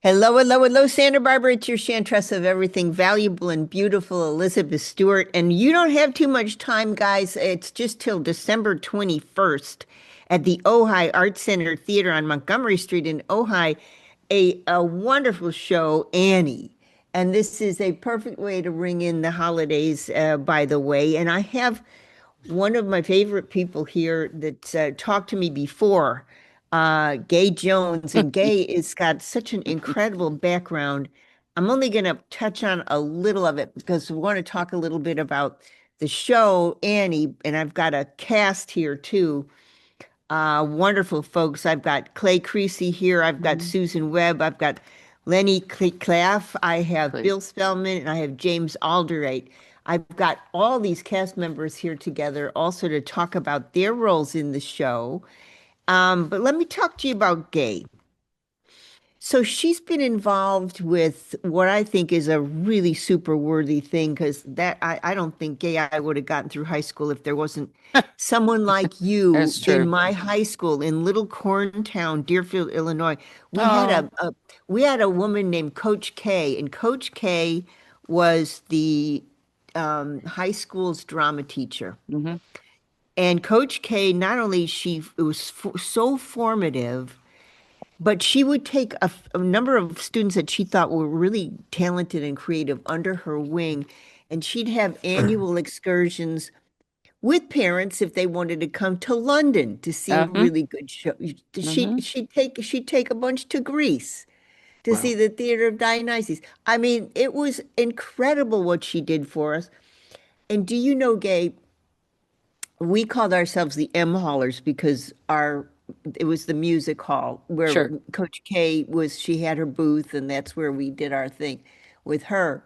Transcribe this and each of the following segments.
Hello, hello, hello, Santa Barbara. It's your Chantress of everything valuable and beautiful, Elizabeth Stewart. And you don't have too much time, guys. It's just till December 21st at the Ojai Art Center Theater on Montgomery Street in Ojai, a wonderful show, Annie. And this is a perfect way to ring in the holidays, by the way. And I have one of my favorite people here that's talked to me before, Gay Jones. And Gay has got such an incredible background. I'm only going to touch on a little of it because we want to talk a little bit about the show, Annie. And I've got a cast here too. Wonderful folks. I've got Clay Creasy here. I've got Mhm. Susan Webb. I've got Lenny Claff. I have Great. Bill Spellman, and I have James Alderate. I've got all these cast members here together also to talk about their roles in the show. But let me talk to you about Gay. So she's been involved with what I think is a really super worthy thing because I don't think Gay I would have gotten through high school if there wasn't someone like you That's in true. my high school in Little Corn Town, Deerfield, Illinois. We had Oh, a woman named Coach K, and Coach K was the high school's drama teacher. hmm And Coach K, not only she it was so formative, but she would take a number of students that she thought were really talented and creative under her wing, and she'd have annual excursions with parents if they wanted to come to London to see a hmm really good show. hmm She'd take a bunch to Greece to see Wow. the Theater of Dionysus. I mean, it was incredible what she did for us. And do you know, Gabe, we called ourselves the M Haulers because our it was the music hall where Sure. Coach K was. She had her booth, and that's where we did our thing with her.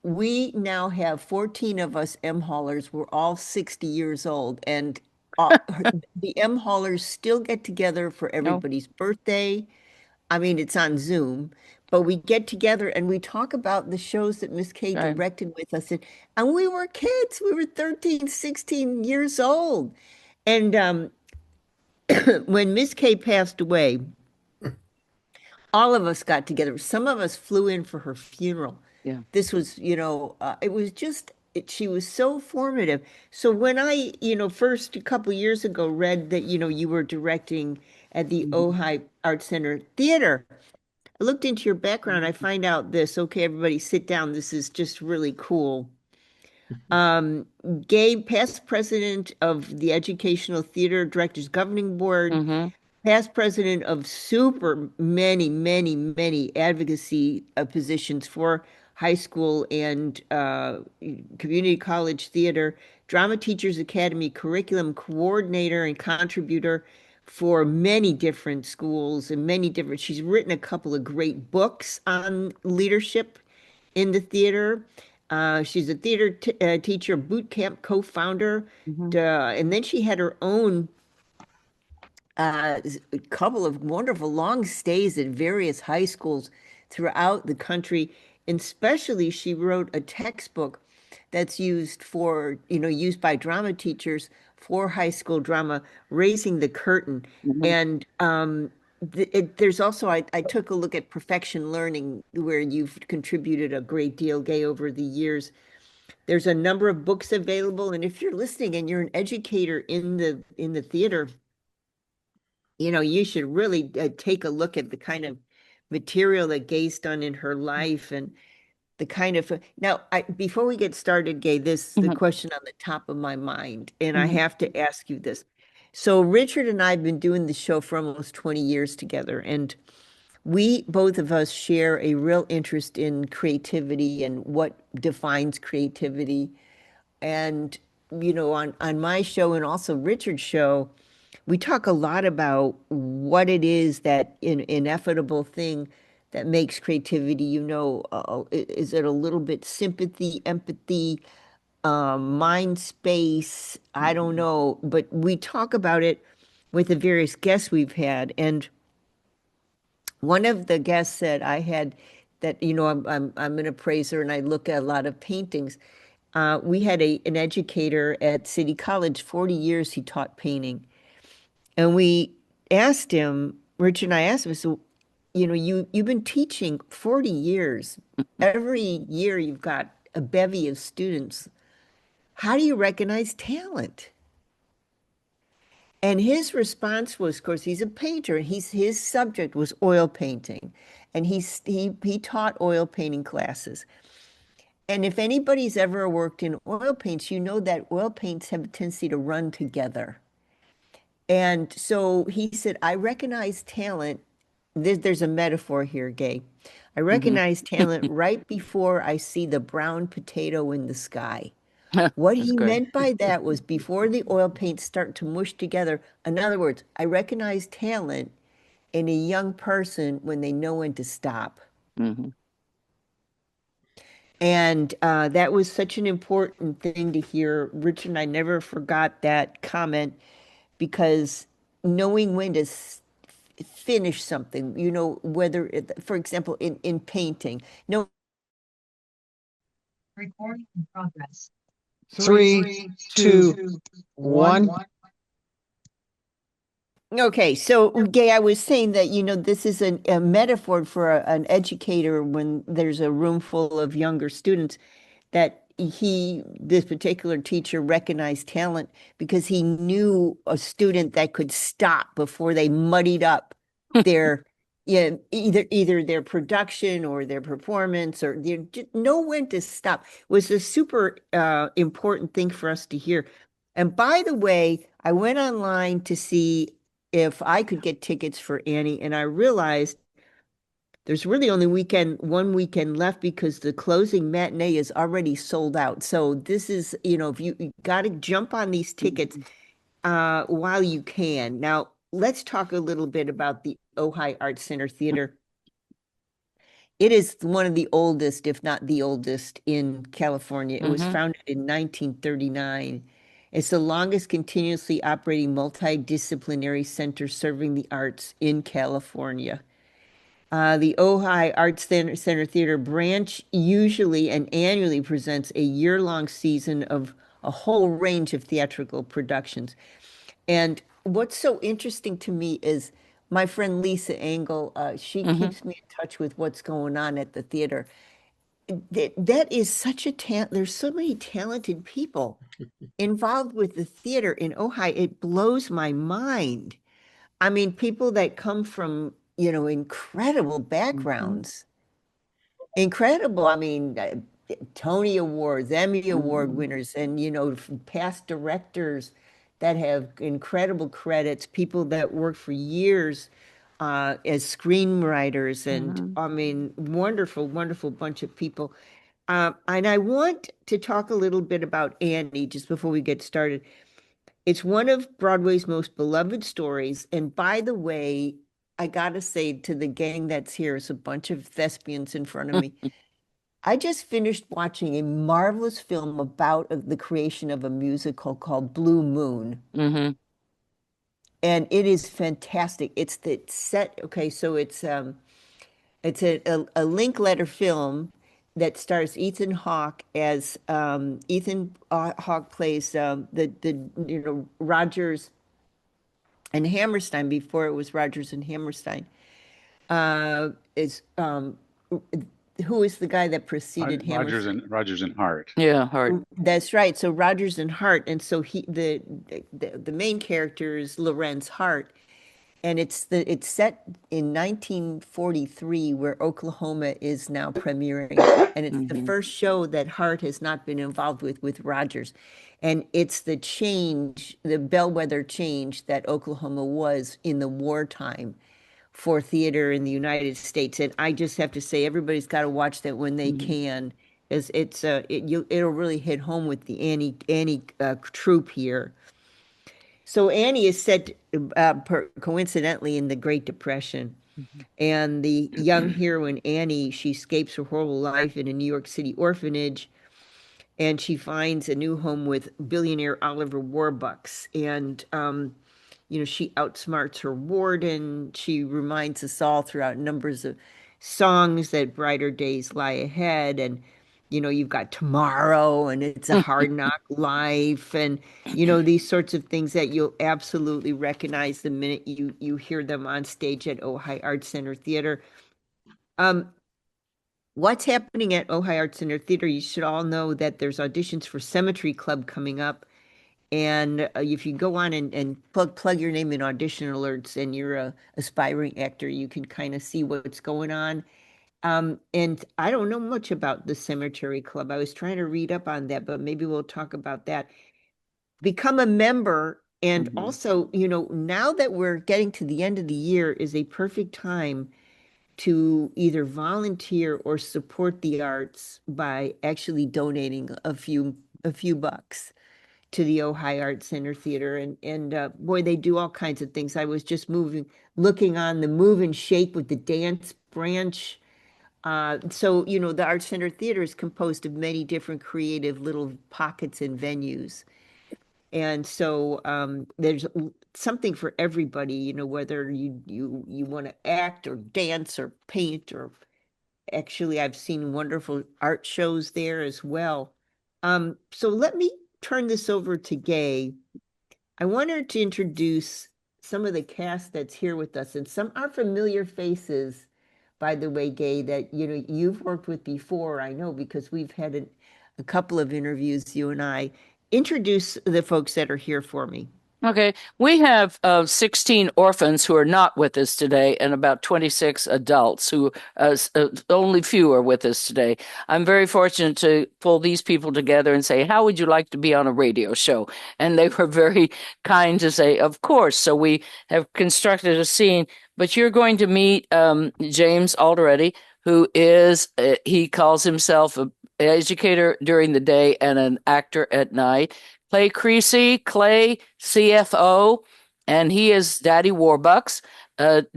We now have 14 of us M Haulers. We're all 60 years old, and the M Haulers still get together for No. everybody's birthday. I mean, it's on Zoom, but we get together and we talk about the shows that Miss K Right. directed with us. And we were kids. We were 13, 16 years old. And when Miss K passed away, all of us got together. Some of us flew in for her funeral. Yeah. This was, it was just, she was so formative. So when I, first a couple years ago read that, you were directing at the hmm Ojai Art Center Theater, I looked into your background. I find out this. Okay, everybody sit down. This is just really cool. Um, Gabe, past president of the Educational Theater Directors Governing Board, hmm past president of super many, many, many advocacy positions for high school and community college theater, Drama Teachers Academy curriculum coordinator and contributor for many different schools and many different. She's written a couple of great books on leadership in the theater. She's a theater teacher, boot camp co-founder, hmm and then she had her own a couple of wonderful long stays at various high schools throughout the country. And especially, she wrote a textbook that's used by drama teachers for high school drama, Raising the Curtain. hmm And there's also, I took a look at Perfection Learning, where you've contributed a great deal, Gay, over the years. There's a number of books available, and if you're listening and you're an educator in the theater, you should really take a look at the kind of material that Gay's done in her life and the kind of now before we get started, Gay, this the hmm question on the top of my mind, and I hmm have to ask you this. So Richard and I have been doing the show for almost 20 years together, and we both of us share a real interest in creativity and what defines creativity. And on my show and also Richard's show, we talk a lot about what it is that ineffable thing that makes creativity. Is it a little bit sympathy, empathy, mind space? I don't know, but we talk about it with the various guests we've had. And one of the guests said I had that, I'm an appraiser and I look at a lot of paintings. We had an educator at City College, 40 years he taught painting. And we asked him, Rich and I asked him, so you've been teaching 40 years. Every year you've got a bevy of students. How do you recognize talent? And his response was, of course, he's a painter, and his subject was oil painting, and he taught oil painting classes. And if anybody's ever worked in oil paints, you know that oil paints have a tendency to run together. And so he said, I recognize talent. There's a metaphor here, Gay. I Hmm. recognize talent right before I see the brown potato in the sky. What That's he good. meant by that was before the oil paints start to mush together. In other words, I recognize talent in a young person when they know when to stop. Hmm. And that was such an important thing to hear. Richard and I never forgot that comment because knowing when to finish something, whether, for example, in painting, no. Recording in progress. Three, two, one. Okay, so Gay, I was saying that, this is a metaphor for an educator when there's a room full of younger students, that this particular teacher recognized talent because he knew a student that could stop before they muddied up their, yeah, either their production or their performance, or they just know when to stop. Was a super important thing for us to hear. And by the way, I went online to see if I could get tickets for Annie, and I realized there's really only one weekend left because the closing matinee is already sold out. So this is, if you got to jump on these tickets while you can. Now, let's talk a little bit about the Ojai Arts Center Theater. It is one of the oldest, if not the oldest, in California. It was Hmm. founded in 1939. It's the longest continuously operating multidisciplinary center serving the arts in California. The Ojai Center Theater branch usually and annually presents a year-long season of a whole range of theatrical productions. And what's so interesting to me is my friend Lisa Engel, she Hmm. keeps me in touch with what's going on at the theater. That is such a talent. There's so many talented people involved with the theater in Ojai. It blows my mind. I mean, people that come from, incredible Hmm. backgrounds. Incredible. I mean, Tony Awards, Emmy Award winners, and, past directors that have incredible credits, people that work for years as screenwriters, and Hmm. I mean, wonderful, wonderful bunch of people. And I want to talk a little bit about Annie just before we get started. It's one of Broadway's most beloved stories. And by the way, I gotta say to the gang that's here, it's a bunch of thespians in front of me. I just finished watching a marvelous film about the creation of a musical called Blue Moon. Hmm. And it is fantastic. It's the set, okay, so it's a Linkletter film that stars Ethan Hawke as Ethan Hawke plays the Rogers and Hammerstein before it was Rogers and Hammerstein. Is Who is the guy that preceded Hammerstein? Rogers and Hart. Yeah, hard. That's right. So Rogers and Hart, and so the main character is Lorenz Hart, and it's set in 1943 where Oklahoma is now premiering, and it's the Hmm. first show that Hart has not been involved with Rogers, and it's the change, the bellwether change that Oklahoma was in the wartime for theater in the United States. And I just have to say, everybody's got to watch that when they Hmm. can, as it'll really hit home with the Annie troupe here. So Annie is set coincidentally in the Great Depression. And the young heroine Annie, she escapes her horrible life in a New York City orphanage, and she finds a new home with billionaire Oliver Warbucks. And she outsmarts her warden. She reminds us all throughout numbers of songs that brighter days lie ahead. And you've got tomorrow and it's a hard knock life and these sorts of things that you'll absolutely recognize the minute you hear them on stage at Ojai Art Center Theater. Um, what's happening at Ojai Art Center Theater? You should all know that there's auditions for Cemetery Club coming up. And if you go on and plug your name in audition alerts and you're a aspiring actor, you can kind of see what's going on. And I don't know much about the Cemetery Club. I was trying to read up on that, but maybe we'll talk about that. Become a member. And Mhm. also, now that we're getting to the end of the year is a perfect time to either volunteer or support the arts by actually donating a few bucks to the Ojai Art Center Theater. And boy, they do all kinds of things. I was just looking on the Move and Shake with the dance branch. So, the Art Center Theater is composed of many different creative little pockets and venues. And so there's something for everybody, whether you want to act or dance or paint or actually I've seen wonderful art shows there as well. So let me turn this over to Gay. I wanted to introduce some of the cast that's here with us, and some are familiar faces, by the way, Gay, that you've worked with before. I know because we've had a couple of interviews, you and I. Introduce the folks that are here for me. Okay, we have 16 orphans who are not with us today, and about 26 adults who only few are with us today. I'm very fortunate to pull these people together and say, "How would you like to be on a radio show?" And they were very kind to say, "Of course." So we have constructed a scene, but you're going to meet James Alderete, who is, he calls himself an educator during the day and an actor at night. Clay Creasy, Clay, CFO, and he is Daddy Warbucks.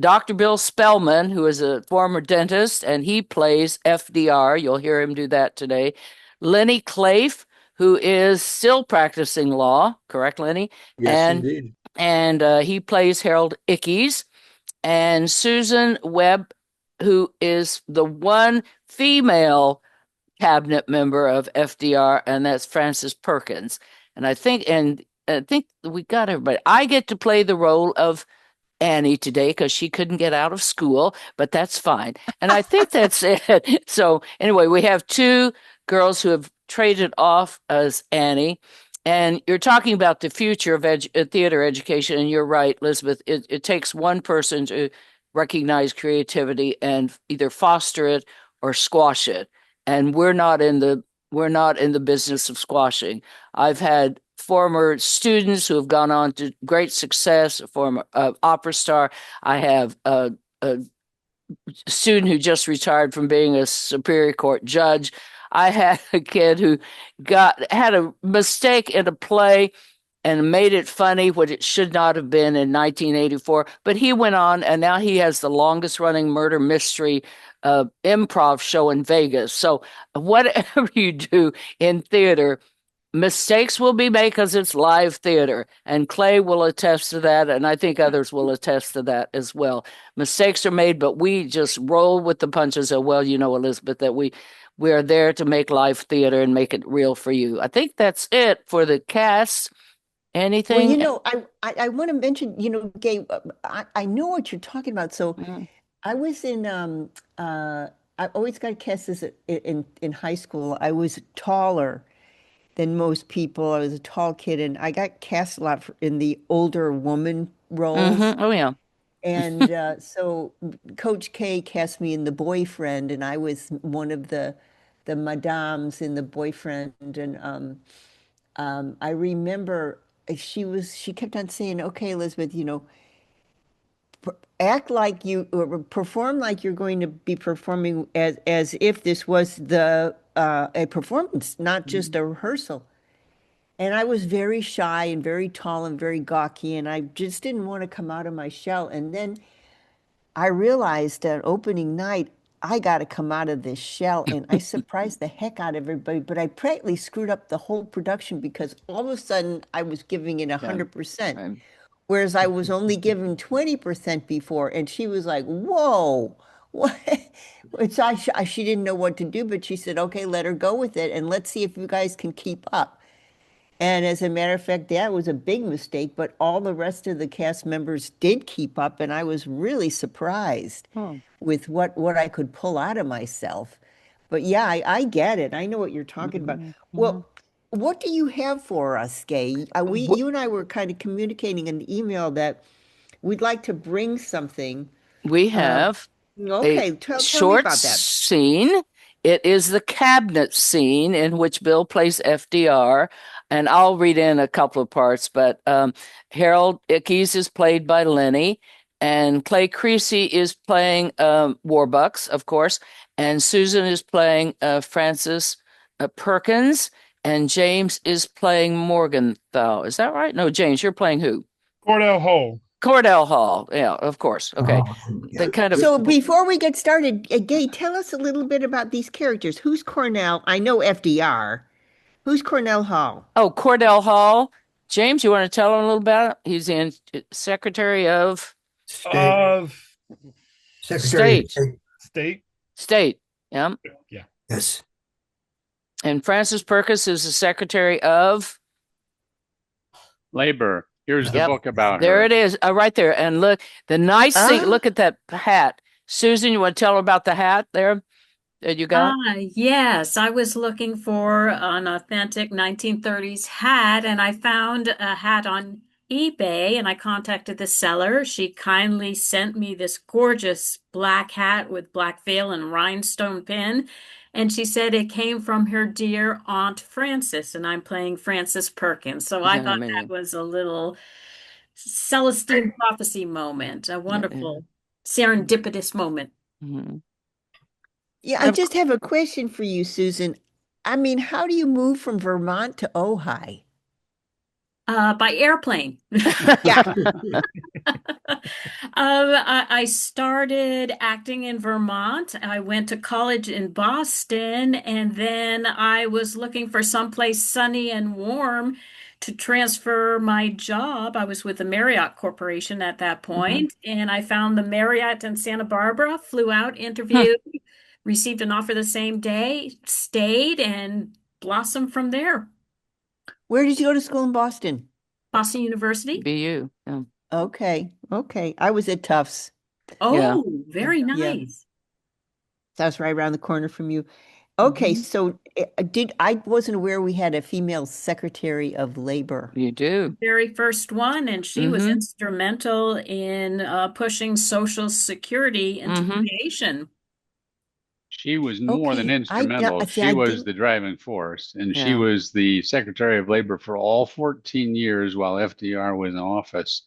Dr. Bill Spellman, who is a former dentist, and he plays FDR. You'll hear him do that today. Lenny Claife, who is still practicing law, correct, Lenny? Yes, And indeed. he plays Harold Ickes. And Susan Webb, who is the one female cabinet member of FDR, and that's Frances Perkins. And I think we got everybody. I get to play the role of Annie today because she couldn't get out of school, but that's fine. And I think that's it. So anyway, we have two girls who have traded off as Annie. And you're talking about the future of theater education, and you're right, Elizabeth. It takes one person to recognize creativity and either foster it or squash it. And we're not in the business of squashing. I've had former students who have gone on to great success, a former opera star. I have a student who just retired from being a Superior Court judge. I had a kid who had a mistake in a play and made it funny, what it should not have been in 1984. But he went on, and now he has the longest running murder mystery improv show in Vegas. So whatever you do in theater, mistakes will be made because it's live theater, and Clay will attest to that, and I think others will attest to that as well. Mistakes are made, but we just roll with the punches. So, well, Elizabeth, that we are there to make live theater and make it real for you. I think that's it for the cast. Well, Anything? I want to mention, Gay, I know what you're talking about. So Mm. I was I always got cast as in high school. I was taller than most people. I was a tall kid, and I got cast a lot in the older woman roles. Oh yeah. And so Coach K cast me in The Boyfriend, and I was one of the madames in The Boyfriend. And I remember she kept on saying, "Okay, Elizabeth, act like you or perform like you're going to be performing as if this was the a performance, not just a rehearsal." And I was very shy and very tall and very gawky, and I just didn't want to come out of my shell. And then I realized that opening night, I got to come out of this shell, and I surprised the heck out of everybody. But I practically screwed up the whole production because all of a sudden I was giving it Yeah. 100%, Right. whereas I was only giving 20% before. And she was like, "Whoa, what?" she didn't know what to do, but she said, okay, let her go with it and let's see if you guys can keep up. And as a matter of fact, that was a big mistake, but all the rest of the cast members did keep up, and I was really surprised Hmm. with what I could pull out of myself. But yeah, I get it. I know what you're talking about. Mhm, mhm. Well, what do you have for us, Gay? Wh- You and I were kind of communicating in the email that we'd like to bring something. We Uh, have a okay, tell me short about that. scene. It is the cabinet scene in which Bill plays FDR, and I'll read in a couple of parts. But Harold Ickes is played by Lenny, and Clay Creasy is playing Warbucks, of course, and Susan is playing Francis Perkins, and James is playing Morgenthau. Is that right? No, James, you're playing who? Cordell Hull. Cordell Hall. Yeah, of course. Okay. Yeah. The kind of So before we get started, Gay, tell us a little bit about these characters. Who's Cornell? I know FDR. Who's Cornell Hall? Oh, Cordell Hall. James, you want to tell him a little about it? He's in Secretary of State, Of Secretary of State. State. State. State. Yeah. Yeah. Yes. And Francis Perkins is the Secretary of. Labor. Here's the Yep. book about There her. it is. Right there. And look, the nice thing, Ah, look at that hat. Susan, you want to tell her about the hat there that you got? Yes, I was looking for an authentic 1930s hat, and I found a hat on eBay, and I contacted the seller. She kindly sent me this gorgeous black hat with black veil and rhinestone pin, and she said it came from her dear Aunt Frances, and I'm playing Frances Perkins. So I Isn't that thought that amazing? was a little Celestine prophecy moment, a Yeah, yeah. wonderful serendipitous moment. Mhm. yeah, I And of just have a question for you, Susan. I mean, how do you move from Vermont to Ojai? By airplane. Yeah. I started acting in Vermont. I went to college in Boston, and then I was looking for someplace sunny and warm to transfer my job. I was with the Marriott Corporation at that Mhm. point, and I found the Marriott in Santa Barbara, flew out, Hmm. interviewed, received an offer the same day, stayed, and blossomed from there. Where did you go to school in Boston? Boston University. Be you. Yeah. Okay. Okay. I was at Tufts. Yeah. Oh, very Yeah. nice. That's right around the corner from you. Okay. Mhm. So I wasn't aware we had a female Secretary of Labor. You do. Very first one, and she was Mm-hmm. instrumental in pushing Social Security into Mm-hmm. creation. She was more than Okay. instrumental. See, She I was didn't. the driving force, and she Yeah. was the Secretary of Labor for all 14 years while FDR was in office.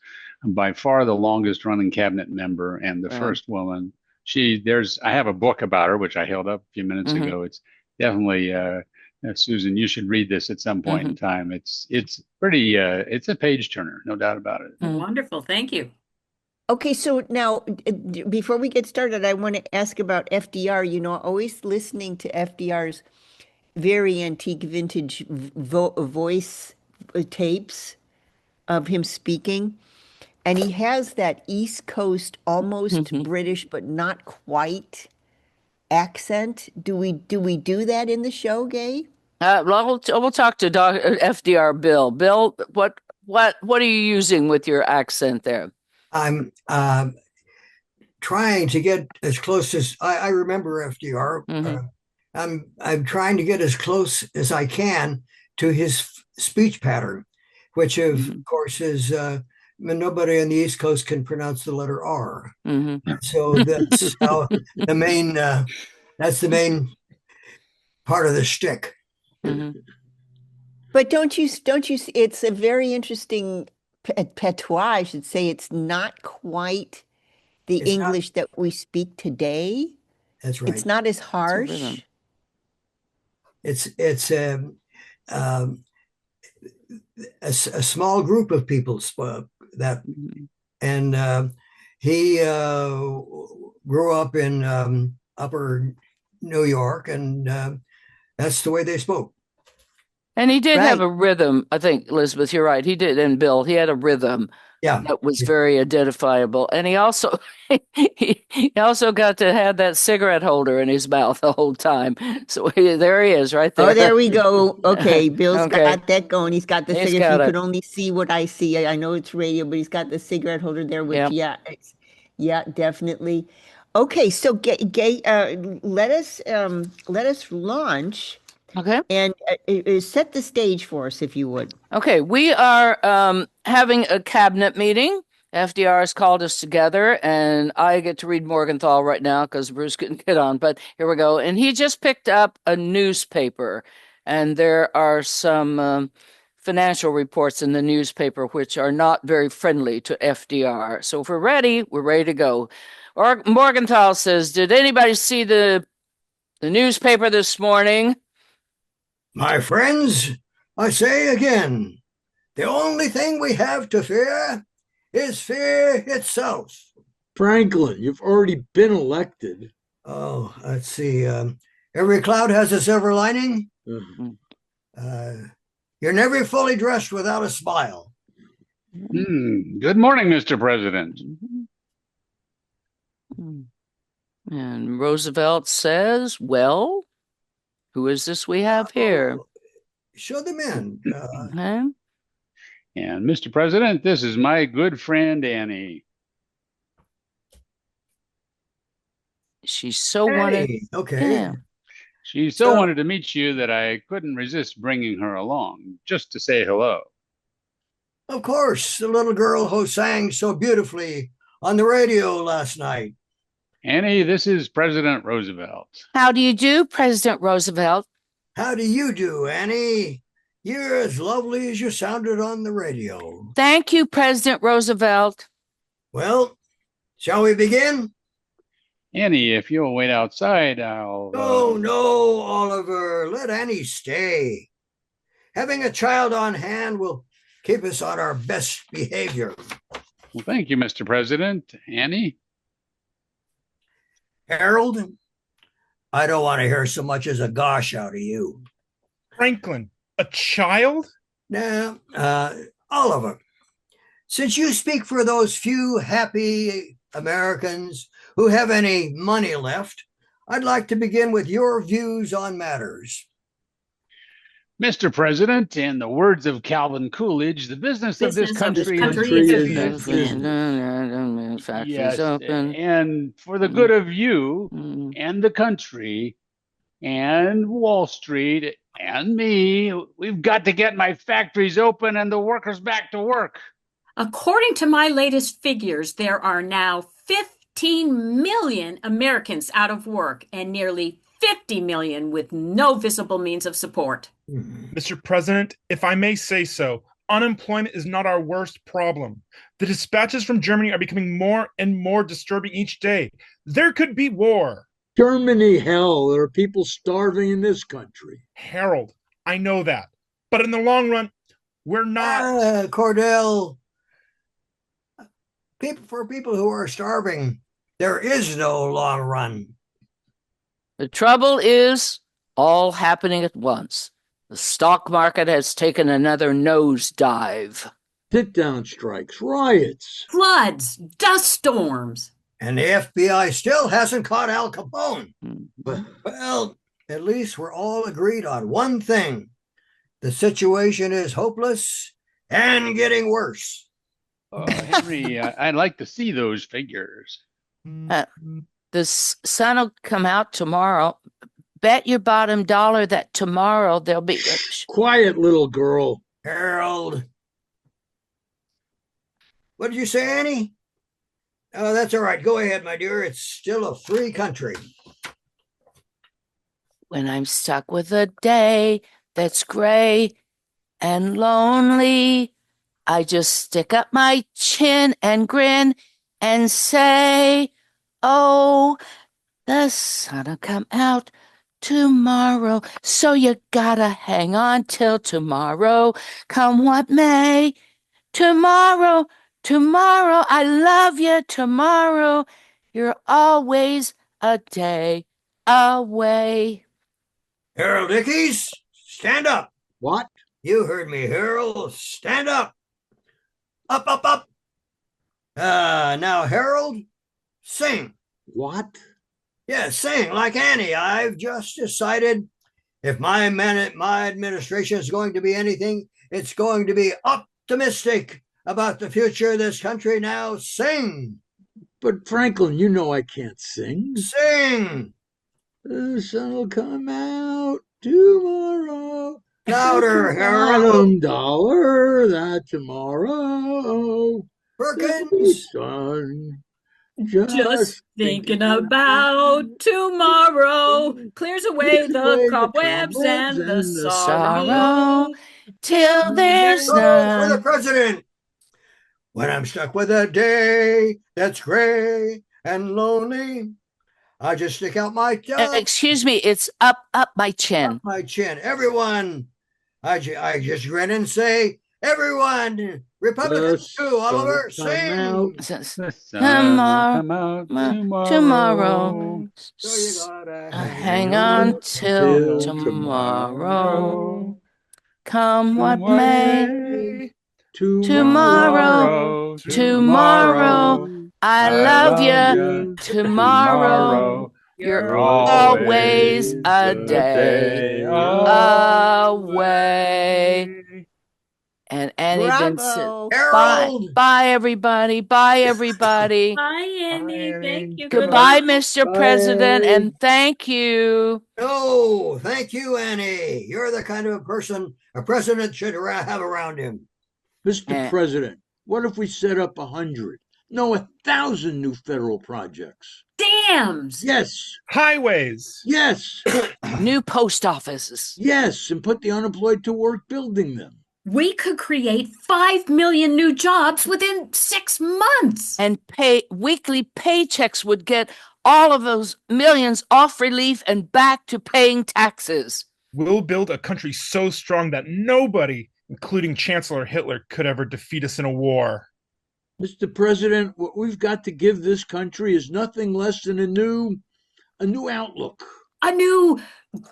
By far the longest running cabinet member and the Right. first woman. I have a book about her, which I held up a few minutes Mm-hmm. ago. It's definitely, Susan, you should read this at some point Mm-hmm. in time. It's pretty, it's a page turner, no doubt about it. Mm-hmm. Wonderful. Thank you. Okay, so now before we get started, I want to ask about FDR. You know, always listening to FDR's very antique vintage voice tapes of him speaking, and he has that East Coast, almost Mm-hmm. British, but not quite accent. Do we do that in the show, Gay? Well, we'll talk to FDR Bill. Bill, what are you using with your accent there? I'm trying to get as close as I remember FDR. Mm-hmm. I'm trying to get as close as I can to his speech pattern, which of Mm-hmm. course is nobody on the East Coast can pronounce the letter R. Mm-hmm. So that's how the main that's the main part of the shtick. Mm-hmm. But it's a very interesting patois, I should say. It's not quite the It's not. English that we speak today. That's It's right. not as It's a rhythm. harsh. It's um, a small group of people spoke that, Mm-hmm. and he grew up in upper New York, and that's the way they spoke. And he did have Right. a rhythm. I think, Elizabeth, you're right. He did. And Bill, he had a rhythm Yeah. that was very identifiable. And he also he also got to have that cigarette holder in his mouth the whole time. So there he is, right Oh, there. there we go. Okay, Bill's Okay. got that going. He's got the He's cigarette. got You it. could only see what I see. I know it's radio, but he's got the cigarette holder there, which, Yeah. yeah, yeah, definitely. Okay, so let us launch Okay. and set the stage for us, if you would. Okay, we are having a cabinet meeting. FDR has called us together, and I get to read Morgenthau right now because Bruce couldn't get on. But here we go. And he just picked up a newspaper, and there are some financial reports in the newspaper which are not very friendly to FDR. So if we're ready to go. Or Morgenthau says, "Did anybody see the newspaper this morning?" My friends, I say again, the only thing we have to fear is fear itself. Franklin, you've already been elected. Oh, let's see. Every cloud has a silver lining. Mhm. You're never fully dressed without a smile. Good morning, Mr. President. And Roosevelt says, "Well, who is this we have here?" Oh, show them in. Okay. And Mr. President, this is my good friend Annie. She so wanted, Hey, okay. yeah. She so So- wanted to meet you that I couldn't resist bringing her along just to say hello. Of course, the little girl who sang so beautifully on the radio last night. Annie, this is President Roosevelt. How do you do, President Roosevelt? How do you do, Annie? You're as lovely as you sounded on the radio. Thank you, President Roosevelt. Well, shall we begin? Annie, if you'll wait outside, I'll. No, Oliver. Let Annie stay. Having a child on hand will keep us on our best behavior. Well, thank you, Mr. President. Annie? Harold, I don't want to hear so much as a gosh out of you. Franklin, a child? Now, Oliver, since you speak for those few happy Americans who have any money left, I'd like to begin with your views on matters. Mr. President, in the words of Calvin Coolidge, the business of this Business of this country country is is business. business. Factories Yes, open. and for the good of you Mm. and the country and Wall Street and me, we've got to get my factories open and the workers back to work. According to my latest figures, there are now 15 million Americans out of work and nearly 50 million with no visible means of support. Mr. President, if I may say so, unemployment is not our worst problem. The dispatches from Germany are becoming more and more disturbing each day. There could be war. Germany, hell, there are people starving in this country. Harold, I know that. But in the long run, we're not. Cordell, for people who are starving, there is no long run. The trouble is all happening at once. The stock market has taken another nosedive. Sit-down strikes, riots. Floods, dust storms. And the FBI still hasn't caught Al Capone. Mhm. Well, at least we're all agreed on one thing. The situation is hopeless and getting worse. Henry, I'd like to see those figures. The sun will come out tomorrow. Bet your bottom dollar that tomorrow there'll be. Quiet, little girl. Harold. What did you say, Annie? Oh, that's all right. Go ahead, my dear. It's still a free country. When I'm stuck with a day that's gray and lonely, I just stick up my chin and grin and say, "Oh, the sun'll come out tomorrow, so you gotta hang on till tomorrow, come what may. Tomorrow, tomorrow, I love you tomorrow. You're always a day away." Harold Ickes, stand up. What? You heard me, Harold. Stand up. Up, up, up. Now, Harold, sing. What? Yeah, sing like Annie. I've just decided if my administration is going to be anything, it's going to be optimistic about the future of this country. Now, sing. But Franklin, you know I can't sing. Sing. The sun will come out tomorrow. Louder, Harold. Bottom dollar that tomorrow there'll be Perkins. sun. Just thinking about tomorrow clears away the cobwebs and the Sorrow sorrow. till there's Trouble for the none. president. When I'm stuck with a day that's gray and lonely, I just stick out my tongue, Excuse me, it's up my up chin. my chin. Everyone, I just grin and say, everyone, Republicans too, Oliver, sing. The sun will Tomorrow, come out tomorrow. So you gotta Hang on till till tomorrow. Come Come what what may. may. Tomorrow, tomorrow. I I love love you. you. Tomorrow, you're You're always always a a day day away. away. And Annie Vincent. Bravo. Bye. Harold. Bye, everybody. Bye, everybody. Bye, Annie. Thank you. Goodbye, Goodbye. Mr. President, Bye. and thank you. No, thank you, Annie. You're the kind of a person a president should have around him. Mr. And President, what if we set up 100, no, 1,000 new federal projects? Dams. Yes, Highways. yes, new post offices. yes, and put the unemployed to work building them. We could create 5 million new jobs within 6 months. And weekly paychecks would get all of those millions off relief and back to paying taxes. We'll build a country so strong that nobody, including Chancellor Hitler, could ever defeat us in a war. Mr. President, what we've got to give this country is nothing less than a new outlook. A new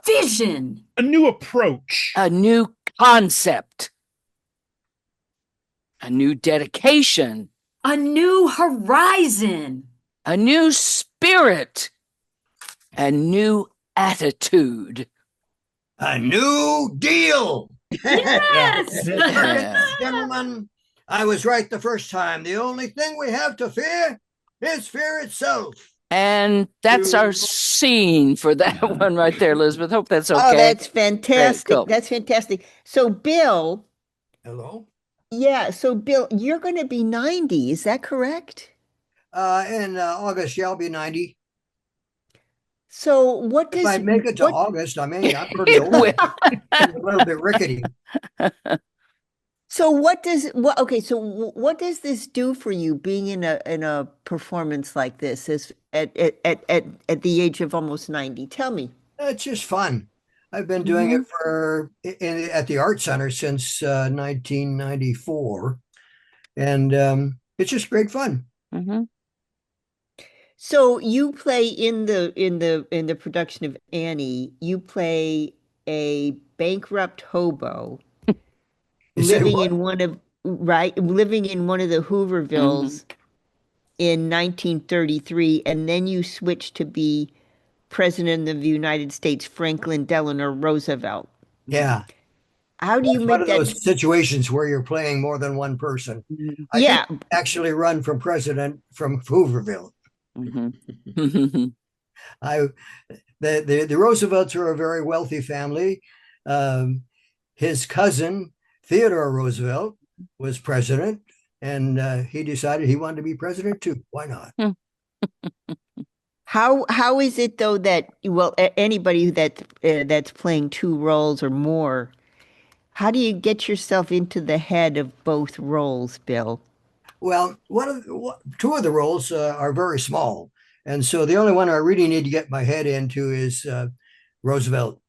vision. A new approach. A new concept. A new dedication. A new horizon. A new spirit. A new attitude. A new deal. Yes. Yeah. Gentlemen, I was right the first time. The only thing we have to fear is fear itself. And that's our scene for that one right there, Elizabeth. Hope that's okay. Oh, that's fantastic. Cool. That's fantastic. So, Bill, Hello? yeah, so Bill, you're going to be 90. Is that correct? In August, yeah, I'll be 90. So, what If does I make it to what- August, I mean, I'm pretty old. Well, I'm a little bit rickety. So okay, so what does this do for you being in a performance like this as at the age of almost 90? Tell me. It's just fun. I've been doing it at the Art Center since 1994, and it's just great fun. mhm. So you play in the production of Annie, you play a bankrupt hobo living in one of the Hoovervilles in 1933, and then you switch to be President of the United States, Franklin Delano Roosevelt. Yeah. How do you It's make one of that? those situations where you're playing more than one person. I Yeah, didn't actually run from president from Hooverville. Mhm. The Roosevelts are a very wealthy family. His cousin Theodore Roosevelt was president, and he decided he wanted to be president too. Why not? how is it though that anybody that's playing two roles or more, how do you get yourself into the head of both roles, Bill? Well, two of the roles are very small, and so the only one I really need to get my head into is Roosevelt.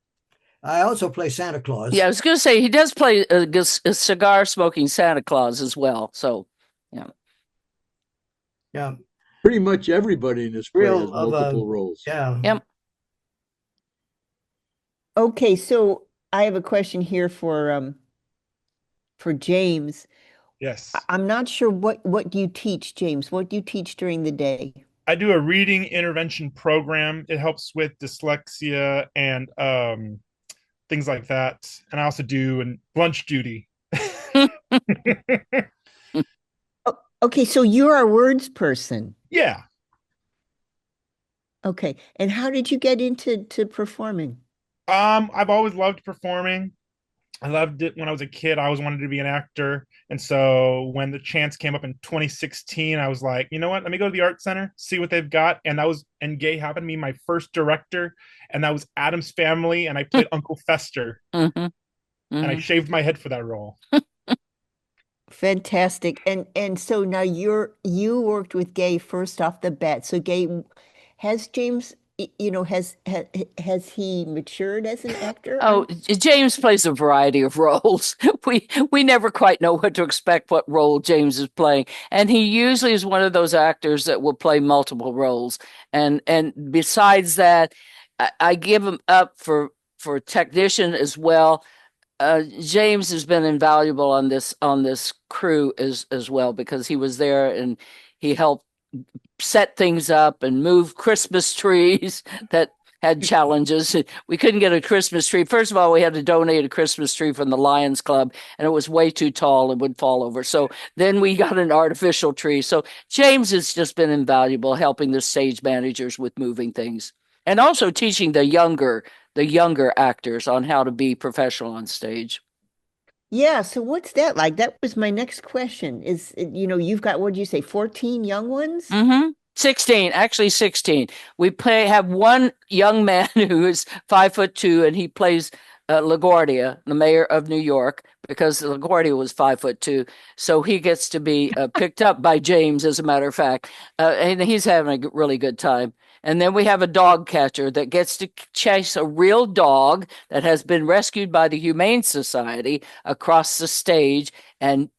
I also play Santa Claus. Yeah, I was going to say he does play a cigar smoking Santa Claus as well. So, yeah. Yeah. Pretty much everybody in this play Real has of multiple roles. Yeah. Yep. Okay, so I have a question here for James. Yes. I'm not sure what do you teach, James? What do you teach during the day? I do a reading intervention program. It helps with dyslexia and things like that. And I also do an lunch duty. Oh, okay, so you're a words person. Yeah. Okay. And how did you get into performing? I've always loved performing. I loved it when I was a kid. I always wanted to be an actor. And so when the chance came up in 2016, I was like, you know what? Let me go to the art center, see what they've got. And Gay happened to be my first director. And that was Adam's Family. And I played Uncle Fester. Mhm, And I mhm. shaved my head for that role. Fantastic. And so now you worked with Gay first off the bat. So Gay, has James, has he matured as an actor? Oh, James plays a variety of roles. We never quite know what to expect, what role James is playing, and he usually is one of those actors that will play multiple roles. And besides that, I give him up for technician as well. James has been invaluable on this crew as well because he was there and he helped set things up and move Christmas trees that had challenges. We couldn't get a Christmas tree. First of all, we had to donate a Christmas tree from the Lions Club, and it was way too tall and would fall over. So then we got an artificial tree. So James has just been invaluable helping the stage managers with moving things and also teaching the younger actors on how to be professional on stage. Yeah, so what's that like? That was my next question. You've got, what did you say, 14 young ones? 16, actually 16. Have one young man who is 5'2", and he plays LaGuardia, the mayor of New York, because LaGuardia was 5'2". So he gets to be picked up by James, as a matter of fact. And he's having a really good time. And then we have a dog catcher that gets to chase a real dog that has been rescued by the Humane Society across the stage and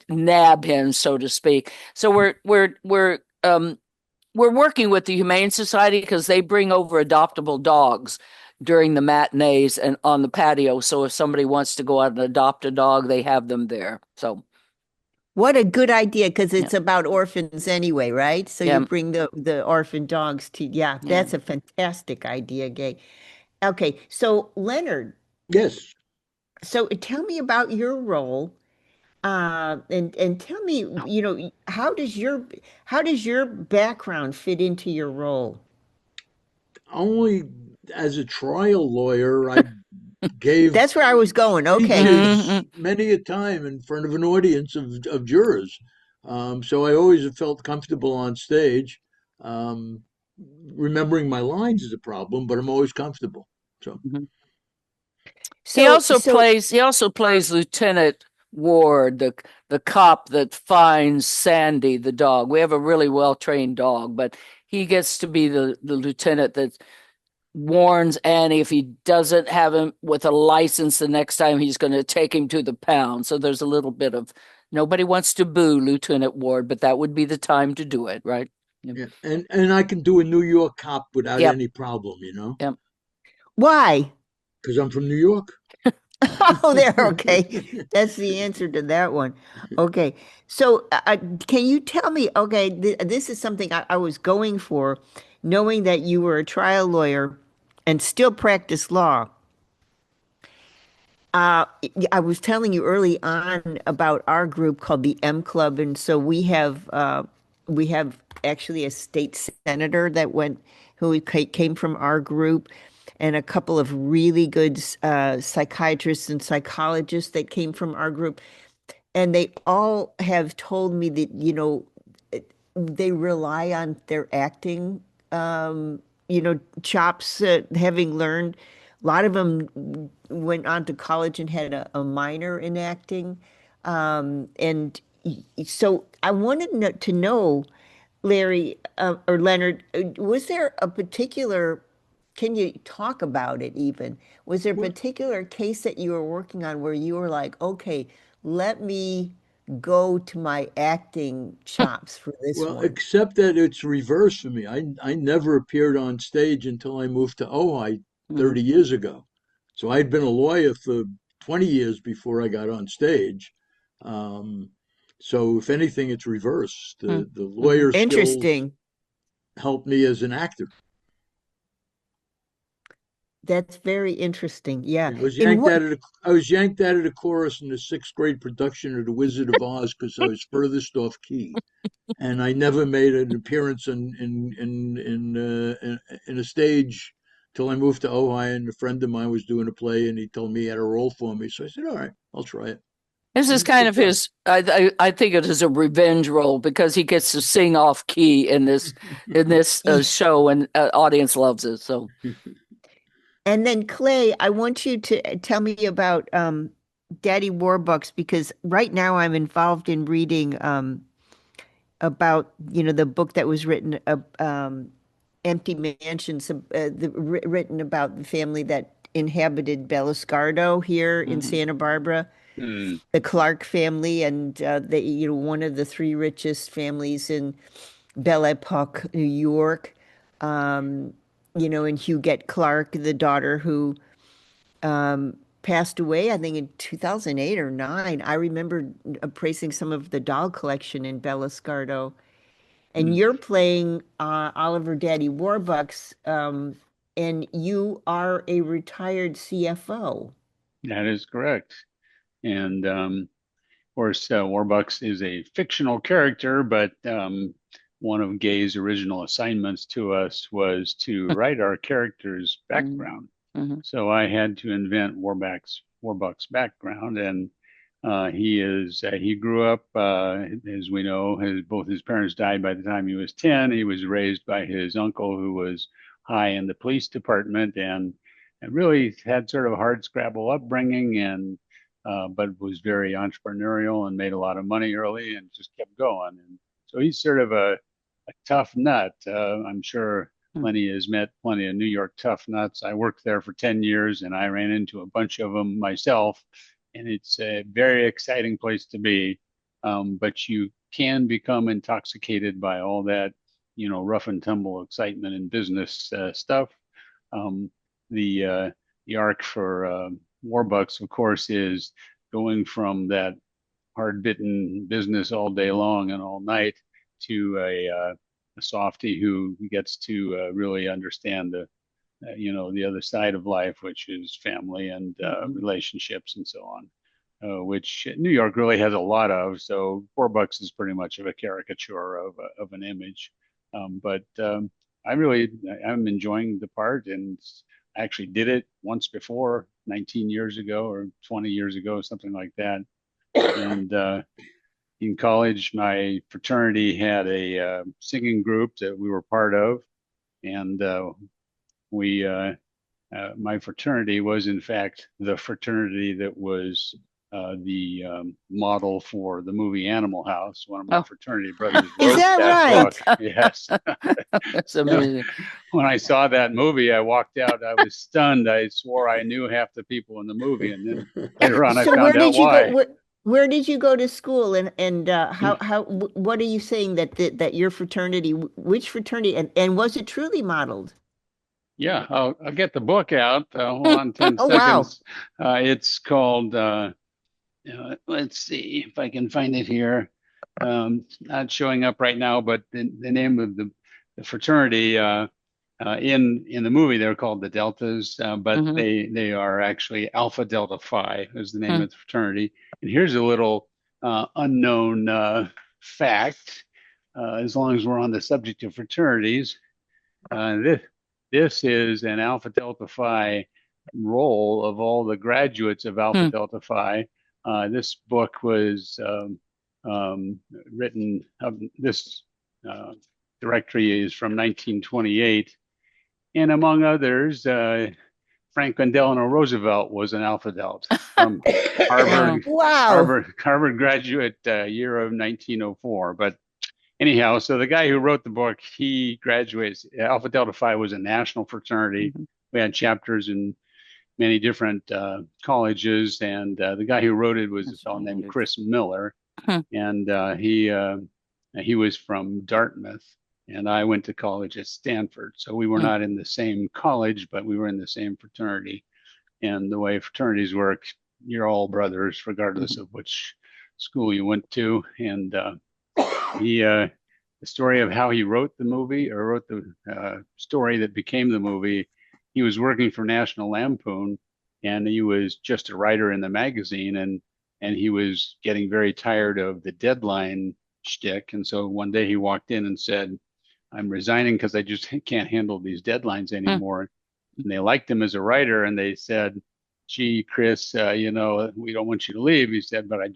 nab him, so to speak. So we're working with the Humane Society because they bring over adoptable dogs during the matinees and on the patio. So if somebody wants to go out and adopt a dog, they have them there. So What a good idea, because yeah, it's about orphans anyway, right? So you yeah, bring the orphan dogs yeah, yeah. that's a fantastic idea, Gay. Okay, so Leonard, Yes. so tell me about your role, and tell me, how does your background fit into your role? Only as a trial lawyer, I gave That's where I was going. Okay. Mhm. speeches many a time in front of an audience of jurors. So I always have felt comfortable on stage. Um, Remembering my lines is a problem, but I'm always comfortable. So, Mhm. He So also so plays he also plays Lieutenant Ward, the cop that finds Sandy the dog. We have a really well trained dog, but he gets to be the lieutenant that warns Annie if he doesn't have him with a license the next time he's going to take him to the pound. So there's a little bit of nobody wants to boo Lieutenant Ward, but that would be the time to do it, right? Yep. yeah, and I can do a New York cop without Yep. any problem, Yep. why? because I'm from New York. Oh, there. Okay. That's the answer to that one. Okay. So, can you tell me? Okay, this is something I was going for, knowing that you were a trial lawyer and still practice law. I was telling you early on about our group called the M Club, and so we have actually a state senator that came from our group, and a couple of really good psychiatrists and psychologists that came from our group, and they all have told me that they rely on their acting, chops, having learned. A lot of them went on to college and had a minor in acting. And so I wanted to know, Larry, or Leonard, was there a particular, can you talk about it even? Was there a Well, particular case that you were working on where you were like, okay, let me go to my acting chops for this well, one? except that it's reversed for me. I never appeared on stage until I moved to Ojai Mhm. 30 years ago. So I'd been a lawyer for 20 years before I got on stage. Um, so if anything, it's reverse. The Mm-hmm. lawyer skills Interesting. helped me as an actor. That's very interesting. Yeah. Yeah, I was In yanked what out of the I was yanked out of the chorus in the sixth grade production of The Wizard of Oz because I was furthest off key, and I never made an appearance in a stage till I moved to Ojai, and a friend of mine was doing a play, and he told me he had a role for me. So I said, "All right, I'll try it." This is And it's kind been of fun. his. I think it is a revenge role because he gets to sing off key in this show, and audience loves it. So And then Clay, I want you to tell me about Daddy Warbucks because right now I'm involved in reading about the book that was written Empty Mansions written about the family that inhabited Beliscardo here in mhm. Santa Barbara, Hmm. the Clark family, and they one of the three richest families in Belle Epoque, New York. Um, and Huguette Clark, the daughter who passed away, I think in 2008 or 9. I remember appraising some of the doll collection in Beliscardo. And Hmm. you're playing Oliver Daddy Warbucks, and you are a retired CFO. That is correct. And of course, Warbucks is a fictional character, but one of Gay's original assignments to us was to write our character's Mhm. background. Mhm. So I had to invent Warbucks' background, and he grew up as we know, both his parents died by the time he was 10. He was raised by his uncle, who was high in the police department, and really had sort of a hard scrabble upbringing, and but was very entrepreneurial and made a lot of money early and just kept going. And so he's sort of a tough nut. I'm sure Lenny has met plenty of New York tough nuts. I worked there for 10 years and I ran into a bunch of them myself. And it's a very exciting place to be. But you can become intoxicated by all that, rough and tumble excitement in business stuff. Um, the arc for Warbucks, of course, is going from that hard-bitten business all day long and all night to a softie who gets to really understand the other side of life, which is family and relationships and so on, which New York really has a lot of. So Warbucks is pretty much of a caricature of an image. But I'm enjoying the part, and I actually did it once before, 19 years ago or 20 years ago, something like that. And in college, my fraternity had a singing group that we were part of, and we my fraternity was in fact the fraternity that was the model for the movie Animal House. One of my Oh, fraternity brothers Is wrote that that right? book. Yes. that's Yeah. amazing. When I saw that movie, I walked out. I was stunned. I swore I knew half the people in the movie, and then later on, I So where found out did you go? why. Where did you go to school? And what are you saying that your fraternity, which fraternity, and was it truly modeled? Yeah, I'll get the book out. Hold on 10 Oh wow. seconds. It's called, let's see if I can find it here. It's not showing up right now, but the name of the fraternity in the movie, they're called the Deltas, but Hmm. they are actually Alpha Delta Phi is the name of the fraternity. And here's a little unknown fact, as long as we're on the subject of fraternities. This is an Alpha Delta Phi roll of all the graduates of Alpha Delta Phi. This book was um, written, this uh, directory is from 1928. And among others, Franklin Delano Roosevelt was an Alpha Delta from Wow. Wow. Harvard graduate year of 1904. But anyhow, so the guy who wrote the book, he graduates. Alpha Delta Phi was a national fraternity. Mhm. We had chapters in many different colleges, and the guy who wrote it was a That's fellow named weird. Chris Miller, Hmm. and he was from Dartmouth, and I went to college at Stanford. So we were Hmm. not in the same college, but we were in the same fraternity. And the way fraternities work, you're all brothers, regardless of which school you went to. And the story of how he wrote the movie or wrote the story that became the movie, he was working for National Lampoon, and he was just a writer in the magazine, and he was getting very tired of the deadline shtick. And so one day he walked in and said, "I'm resigning because I just can't handle these deadlines Hmm. anymore." And they liked him as a writer, and they said, "Gee, Chris, we don't want you to leave." He said, "But I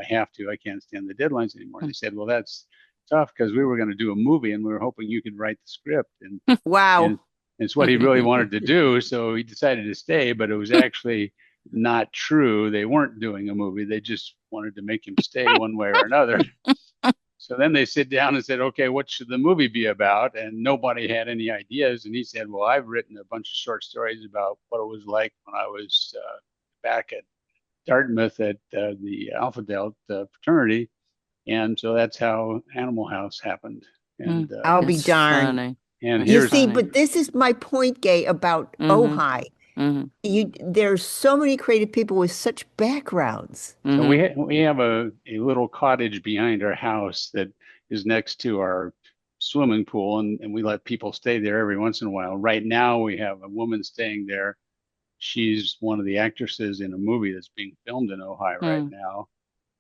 have to. I can't stand the deadlines anymore." They said, "Well, that's tough because we were going to do a movie and we were hoping you could write the script." And Wow. it's what he really wanted to do. So he decided to stay, but it was actually not true. They weren't doing a movie. They just wanted to make him stay one way or another. So then they sit down and said, "Okay, what should the movie be about?" And nobody had any ideas. And he said, "Well, I've written a bunch of short stories about what it was like when I was back at Dartmouth at the Alpha Delta fraternity." And so that's how Animal House happened. And I'll be It's darned. funny. and It's You here's see, funny. but this is my point, Gay, about Mm-hmm. Ojai. Mm-hmm. There's so many creative people with such backgrounds. so Mm-hmm. we have a little cottage behind our house that is next to our swimming pool, and we let people stay there every once in a while. Right now, we have a woman staying there. She's one of the actresses in a movie that's being filmed in Ojai right Mm. now,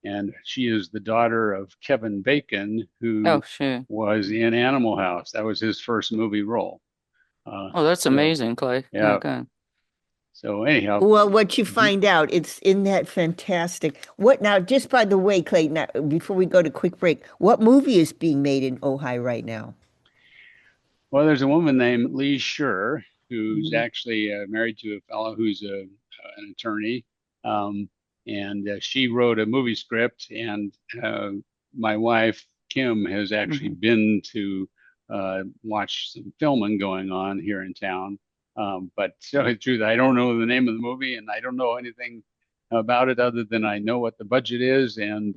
and she is the daughter of Kevin Bacon, Oh, who sure. was in Animal House. That was his first movie role. Oh, that's So amazing, Clay. yeah. Okay. So anyhow, Well, what you mhm. find out, it's in that fantastic. What now, just by the way, Clay, now, before we go to quick break, what movie is being made in Ojai right now? Well, there's a woman named Lee Scher who's Mhm. actually married to a fellow who's an attorney, um, and she wrote a movie script. And my wife Kim has actually Mm-hmm. been to watch some filming going on here in town. But to tell you the truth, I don't know the name of the movie, and I don't know anything about it other than I know what the budget is, and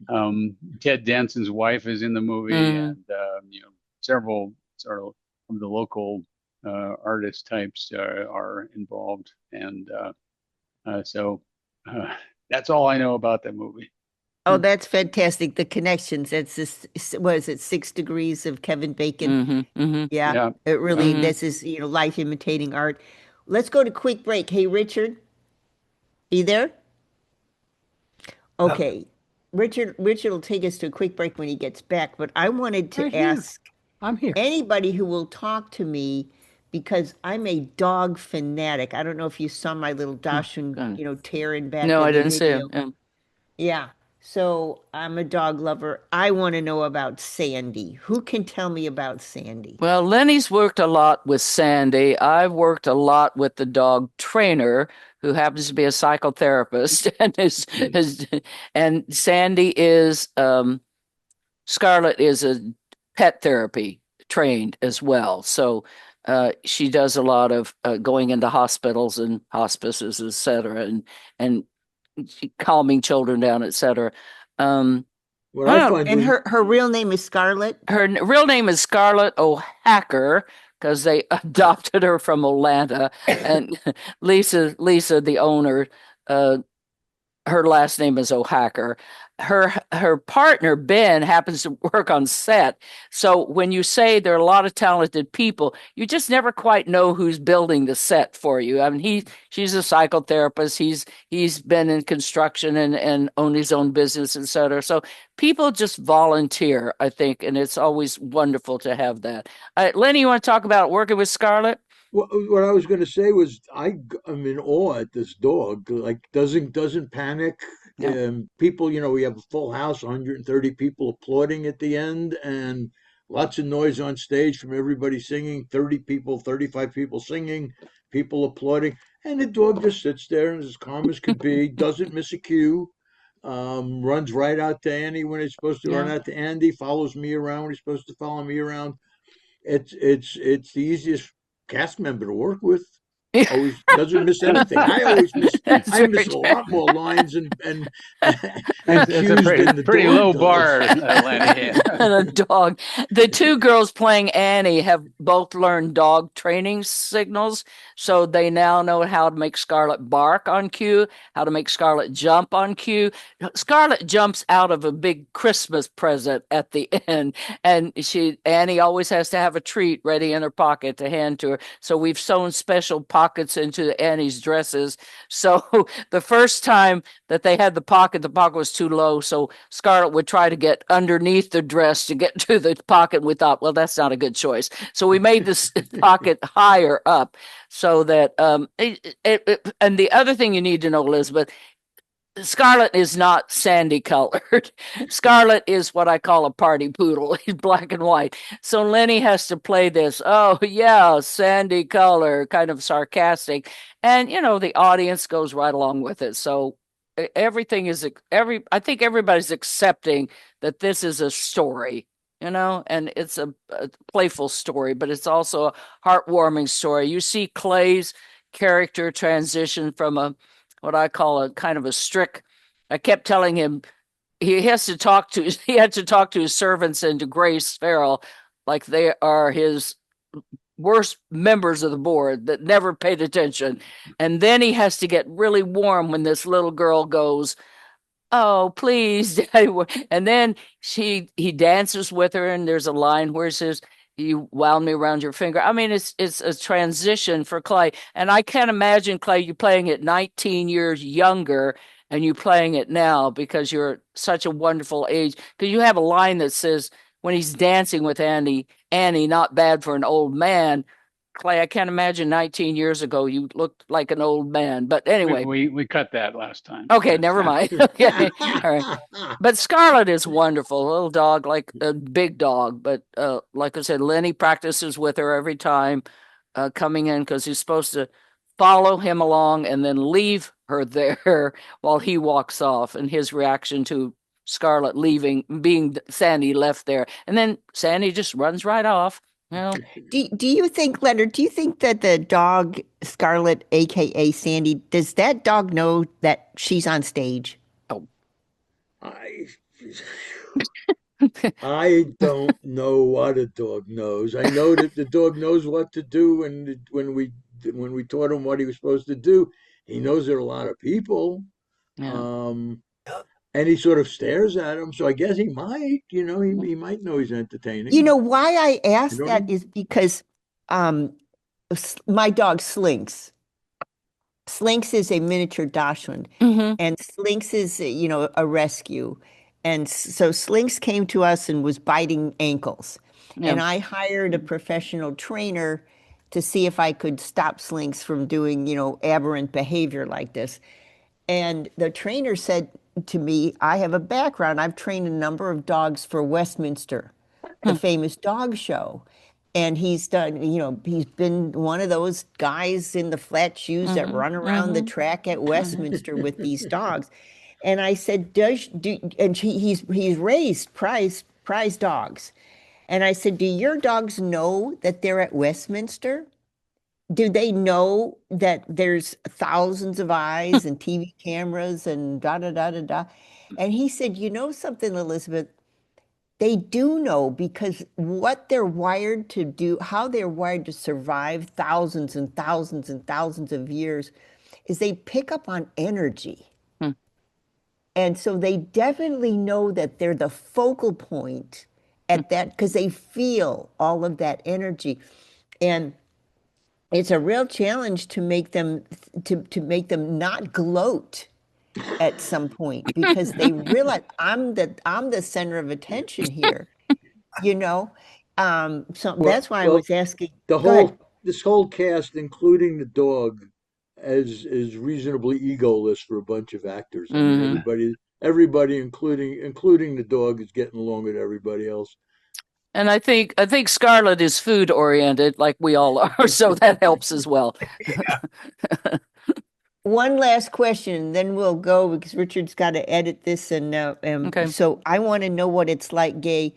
um, Ted Danson's wife is in the movie, Mm-hmm. and several sort of the local artist types are involved, and so uh, that's all I know about the movie. Oh, that's fantastic. The connections. That's this, what is it, 6 degrees of Kevin Bacon? Mm-hmm. Mm-hmm. Yeah, Yeah, it yeah. really, Mm-hmm. this is, life imitating art. Let's go to quick break. Hey, Richard, are you there? Yep. Okay. Richard will take us to a quick break when he gets back, but I wanted Right to here. ask I'm here. anybody who will talk to me because I'm a dog fanatic. I don't know if you saw my little Dachshund, Good. tearing back No, I in the didn't see him. video. Yeah. Yeah. So I'm a dog lover. I want to know about Sandy. Who can tell me about Sandy? Well, Lenny's worked a lot with Sandy. I've worked a lot with the dog trainer, who happens to be a psychotherapist, and Sandy is Scarlett is a pet therapy trained as well. So she does a lot of going into hospitals and hospices, et cetera, and calming children down, et cetera. Um, What I I don't know. find And when her real name is Scarlett. Her real name is Scarlett O'Hacker because they adopted her from Atlanta, and Lisa, the owner, uh, her last name is O'Hacker. Her partner Ben happens to work on set. So when you say there are a lot of talented people, you just never quite know who's building the set for you. I mean, she's a psychotherapist. He's been in construction and owned his own business, etc. So people just volunteer, I think, and it's always wonderful to have that. Lenny, you want to talk about working with Scarlett? what I was going to say was I'm in awe at this dog. Like doesn't panic. Yeah. People, we have a full house, 130 people applauding at the end, and lots of noise on stage from everybody singing. 30 people, 35 people singing, people applauding, and the dog just sits there and is as calm as could be. Doesn't miss a cue. Runs right out to Annie when he's supposed to run Yeah. out to Andy. Follows me around when he's supposed to follow me around. It's the easiest cast member to work with. always doesn't miss anything. I always miss. That's I miss right. a lot more lines and It's a cues than the pretty dog low does. bar, Lenny. And a dog. The two girls playing Annie have both learned dog training signals, so they now know how to make Scarlet bark on cue, how to make Scarlet jump on cue. Scarlet jumps out of a big Christmas present at the end, and Annie always has to have a treat ready in her pocket to hand to her. So we've sewn special pockets into Annie's dresses. So the first time that they had the pocket was too low, so Scarlet would try to get underneath the dress to get to the pocket. We thought, well, that's not a good choice. So we made this pocket higher up so that and the other thing you need to know, Elizabeth, Scarlet is not sandy colored. Scarlet is what I call a party poodle. He's black and white. So Lenny has to play this, oh yeah, sandy color, kind of sarcastic. And the audience goes right along with it. So everything is I think everybody's accepting that this is a story, and it's a playful story, but it's also a heartwarming story. You see Clay's character transition from what I call a kind of a strict. I kept telling him he had to talk to his servants and to Grace Farrell like they are his worst members of the board that never paid attention. And then he has to get really warm when this little girl goes, "Oh, please, Daddy." And then he dances with her, and there's a line where it says, "You wound me around your finger." I mean, it's a transition for Clay. And I can't imagine, Clay, you playing it 19 years younger and you playing it now because you're such a wonderful age. Because you have a line that says, when he's dancing with Annie, not bad for an old man. Clay, I can't imagine 19 years ago you looked like an old man. But anyway, We cut that last time. okay, never mind. Okay, all right. But Scarlet is wonderful, a little dog, like a big dog. But like I said, Lenny practices with her every time coming in because he's supposed to follow him along and then leave her there while he walks off. And his reaction to Scarlet leaving, being Sandy left there, and then Sandy just runs right off. Do you think, Leonard, do you think that the dog Scarlet, aka Sandy, does that dog know that she's on stage? Oh, I I don't know what a dog knows. I know that the dog knows what to do, and when we taught him what he was supposed to do, he knows there are a lot of people, yeah. um, and he sort of stares at him. So I guess he might, he might know he's entertaining. You know why I You asked know what I that mean? is because my dog Slinks. Slinks is a miniature Dachshund, Mm-hmm. and Slinks is, a rescue. And so Slinks came to us and was biting ankles. Yeah. And I hired a professional trainer to see if I could stop Slinks from doing, aberrant behavior like this. And the trainer said to me, I have a background. I've trained a number of dogs for Westminster, the famous dog show. And he's done, he's been one of those guys in the flat shoes that run around the track at Westminster with these dogs. And I said, he's raised prize dogs. And I said, do your dogs know that they're at Westminster? Do they know that there's thousands of eyes and TV cameras and da da da da da? And he said, you know something, Elizabeth? They do know because what they're wired to do, how they're wired to survive thousands and thousands and thousands of years, is they pick up on energy. Hmm. And so they definitely know that they're the focal point at that because they feel all of that energy. And it's a real challenge to make them not gloat at some point because they realize I'm the center of attention here, you know. So that's why I Well, was asking. the Go ahead. this whole cast, including the dog, is reasonably egoless for a bunch of actors. I mean, Mm-hmm. everybody, including the dog, is getting along with everybody else. And I think Scarlet is food oriented, like we all are, so that helps as well. One last question, then we'll go because Richard's got to edit this, and Okay. so I want to know what it's like, Gay.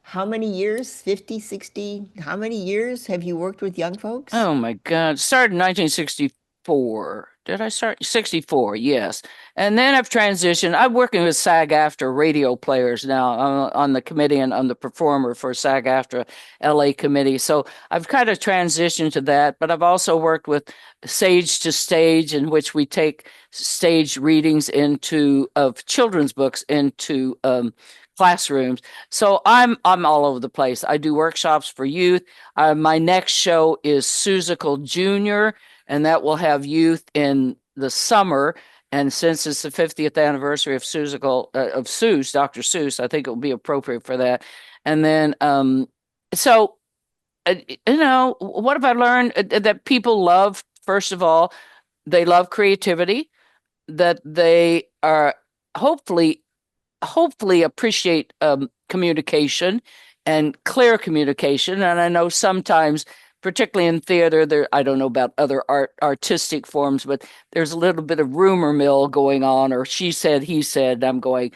how many years? 50, 60? How many years have you worked with young folks? Oh my God. Started in 1964. Did I start? 64, yes. And then I've transitioned. I'm working with SAG-AFTRA radio players now on the committee and on the performer for SAG-AFTRA LA committee. So I've kind of transitioned to that, but I've also worked with Sage to Stage, in which we take stage readings of children's books into classrooms. So I'm all over the place. I do workshops for youth. My next show is Seussical Junior, and that will have youth in the summer. And since it's the 50th anniversary of Seuss, Dr. Seuss, I think it will be appropriate for that. And then, so what have I learned? That people love, first of all, they love creativity, that they are hopefully appreciate communication and clear communication. And I know sometimes, particularly in theater, I don't know about other artistic forms, but there's a little bit of rumor mill going on, or she said, he said. I'm going,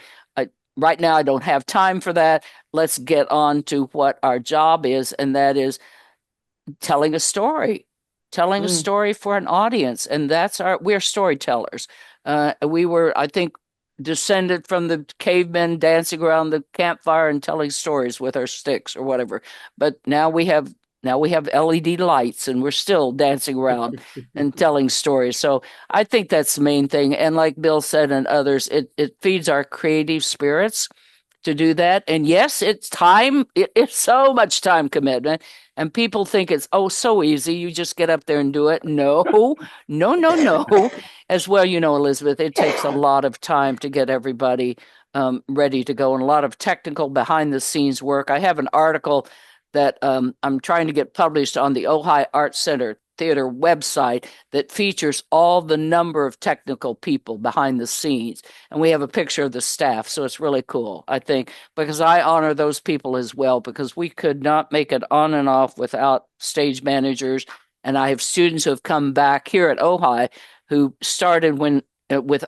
right now, I don't have time for that. Let's get on to what our job is, and that is telling a story, telling a Mm. story for an audience. And we're storytellers. We were, I think, descended from the cavemen dancing around the campfire and telling stories with our sticks or whatever. But now we have LED lights, and we're still dancing around and telling stories. So I think that's the main thing. And like Bill said and others, it feeds our creative spirits to do that. And yes, it's time. It's so much time commitment. And people think it's, oh, so easy. You just get up there and do it. No, no, no, no. As well, Elizabeth, it takes a lot of time to get everybody ready to go, and a lot of technical behind the scenes work. I have an article that I'm trying to get published on the Ojai Art Center Theater website that features all the number of technical people behind the scenes. And we have a picture of the staff. So it's really cool, I think, because I honor those people as well, because we could not make it on and off without stage managers. And I have students who have come back here at Ojai who started with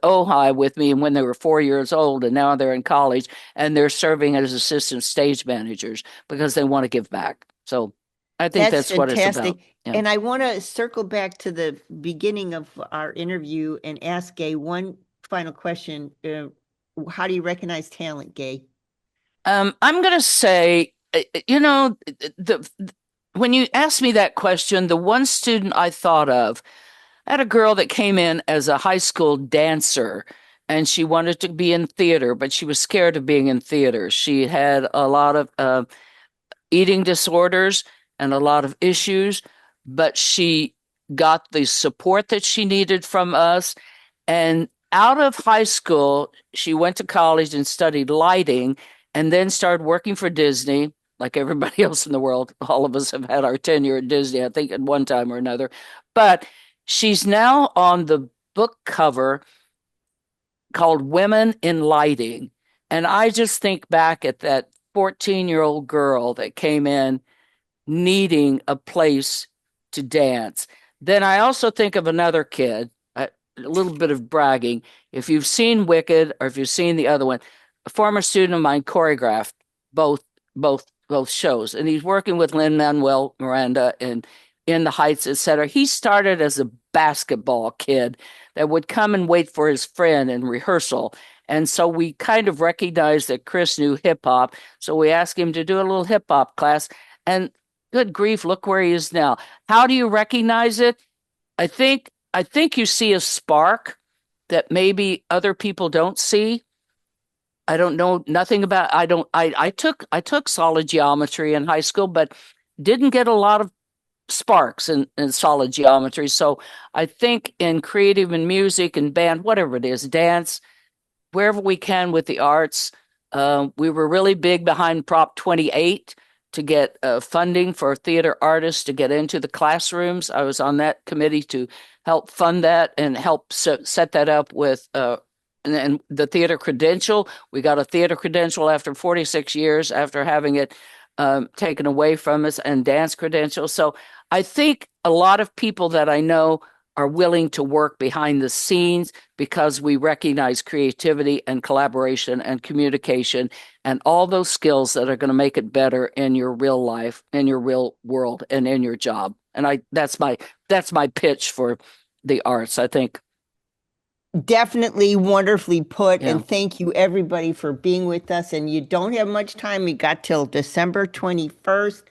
Ojai with me when they were 4 years old, and now they're in college and they're serving as assistant stage managers because they want to give back. So I think That's that's what it's about. fantastic. Yeah. And I want to circle back to the beginning of our interview and ask Gay one final question. How do you recognize talent, Gay? I'm going to say, when you asked me that question, the one student I thought of, I had a girl that came in as a high school dancer, and she wanted to be in theater, but she was scared of being in theater. She had a lot of eating disorders and a lot of issues, but she got the support that she needed from us. And out of high school, she went to college and studied lighting, and then started working for Disney. Like everybody else in the world, all of us have had our tenure at Disney, I think, at one time or another. But she's now on the book cover called Women in Lighting. And I just think back at that 14-year-old girl that came in needing a place to dance. Then I also think of another kid, a little bit of bragging. If you've seen Wicked, or if you've seen the other one, a former student of mine choreographed both both shows, and he's working with Lin-Manuel Miranda and In the Heights, etc. He started as a basketball kid that would come and wait for his friend in rehearsal. And so we kind of recognized that Chris knew hip hop. So we asked him to do a little hip hop class. And good grief, look where he is now. How do you recognize it? I think you see a spark that maybe other people don't see. I don't know nothing about. I took solid geometry in high school, but didn't get a lot of sparks in solid geometry. So I think in creative and music and band, whatever it is, dance, wherever we can with the arts. We were really big behind Prop 28 to get funding for theater artists to get into the classrooms. I was on that committee to help fund that and help set that up with and the theater credential. We got a theater credential after 46 years after having it taken away from us, and dance credential. So I think a lot of people that I know are willing to work behind the scenes because we recognize creativity and collaboration and communication and all those skills that are going to make it better in your real life, in your real world, and in your job. And that's my pitch for the arts, I think. Definitely wonderfully put. Yeah. And thank you everybody for being with us. And you don't have much time. We got till December 21st.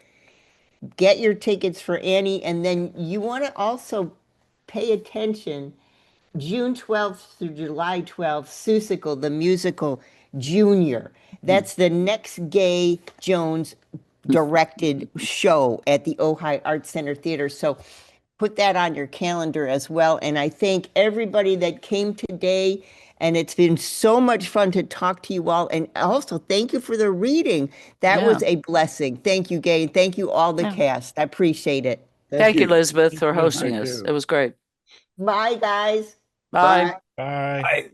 Get your tickets for Annie. And then you want to also pay attention. June 12th through July 12th, Seussical, the musical Junior. That's the next Gay Jones directed show at the Ojai Arts Center Theater. So put that on your calendar as well. And I thank everybody that came today. And it's been so much fun to talk to you all. And also, thank you for the reading. That was a blessing. Thank you, Gay. Thank you, all the cast. I appreciate it. Thank you, Elizabeth, for Thank you. hosting Thank us. you. It was great. Bye, guys. Bye. Bye. Bye.